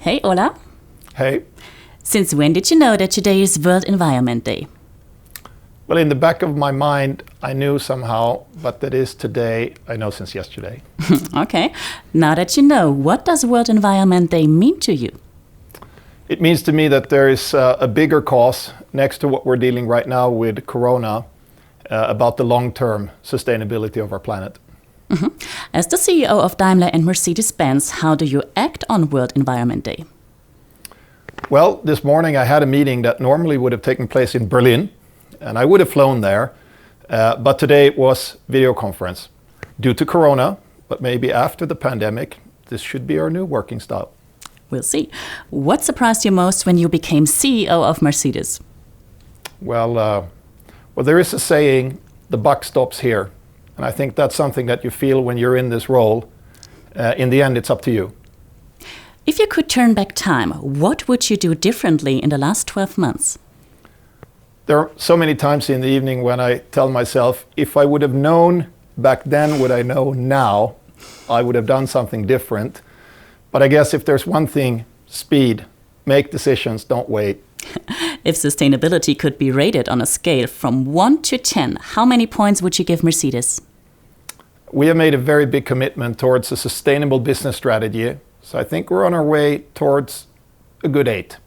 Hey, Ola. Hey. Since when did you know that today is World Environment Day? Well, in the back of my mind, I knew somehow, but that is today, I know since yesterday. Okay. Now that you know, what does World Environment Day mean to you? It means to me that there is a bigger cause next to what we're dealing right now with Corona about the long-term sustainability of our planet. As the CEO of Daimler and Mercedes-Benz, how do you act on World Environment Day? Well, this morning I had a meeting that normally would have taken place in Berlin, and I would have flown there, but today it was video conference due to Corona, but maybe after the pandemic, this should be our new working style. We'll see. What surprised you most when you became CEO of Mercedes? Well, there is a saying, the buck stops here. And I think that's something that you feel when you're in this role. In the end, it's up to you. If you could turn back time, what would you do differently in the last 12 months? There are so many times in the evening when I tell myself, if I would have known back then what I know now, I would have done something different. But I guess if there's one thing, speed. Make decisions, don't wait. If sustainability could be rated on a scale from 1 to 10, how many points would you give Mercedes? We have made a very big commitment towards a sustainable business strategy. So I think we're on our way towards a good 8.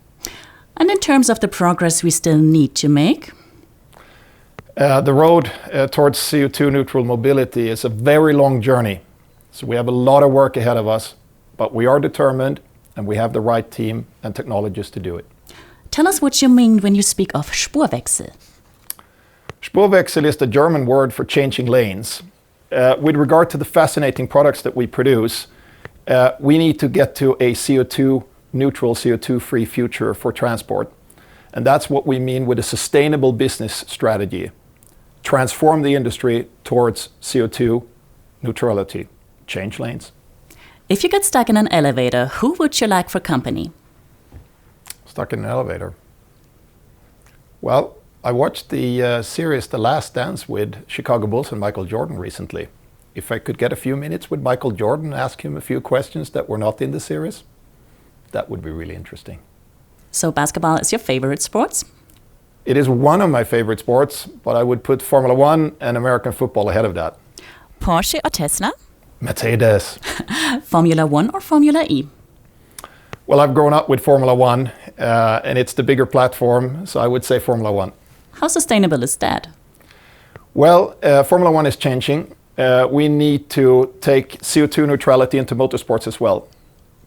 And in terms of the progress we still need to make? The road towards CO2 neutral mobility is a very long journey. So we have a lot of work ahead of us, but we are determined and we have the right team and technologies to do it. Tell us what you mean when you speak of Spurwechsel. Spurwechsel is the German word for changing lanes. With regard to the fascinating products that we produce, we need to get to a CO2 neutral, CO2 free future for transport. And that's what we mean with a sustainable business strategy. Transform the industry towards CO2 neutrality. Change lanes. If you get stuck in an elevator, who would you like for company? Stuck in an elevator. Well, I watched the series The Last Dance with Chicago Bulls and Michael Jordan recently. If I could get a few minutes with Michael Jordan, ask him a few questions that were not in the series, that would be really interesting. So basketball is your favorite sport? It is one of my favorite sports, but I would put Formula One and American football ahead of that. Porsche or Tesla? Mercedes. Formula One or Formula E? Well, I've grown up with Formula One, and it's the bigger platform, so I would say Formula One. How sustainable is that? Well, Formula One is changing. We need to take CO2 neutrality into motorsports as well.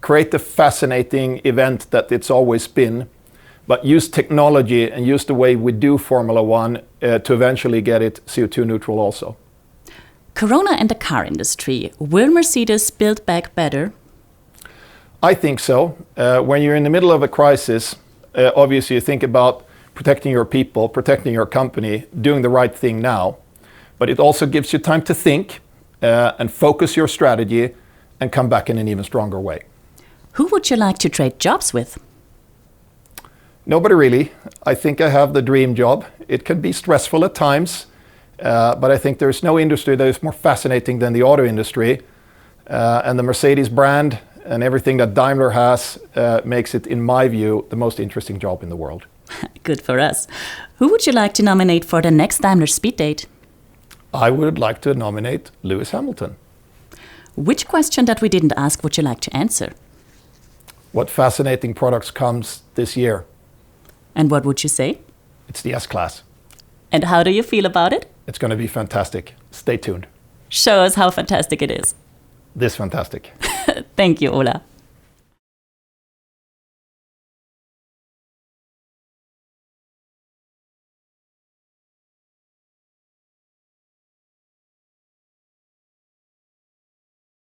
Create the fascinating event that it's always been, but use technology and use the way we do Formula One to eventually get it CO2 neutral also. Corona and the car industry. Will Mercedes build back better? I think so. When you're in the middle of a crisis, obviously you think about protecting your people, protecting your company, doing the right thing now. But it also gives you time to think and focus your strategy and come back in an even stronger way. Who would you like to trade jobs with? Nobody really. I think I have the dream job. It can be stressful at times, but I think there's no industry that is more fascinating than the auto industry. And the Mercedes brand and everything that Daimler has makes it, in my view, the most interesting job in the world. Good for us. Who would you like to nominate for the next Daimler Speed Date? I would like to nominate Lewis Hamilton. Which question that we didn't ask would you like to answer? What fascinating products comes this year? And what would you say? It's the S-Class. And how do you feel about it? It's going to be fantastic. Stay tuned. Show us how fantastic it is. This fantastic. Thank you, Ola.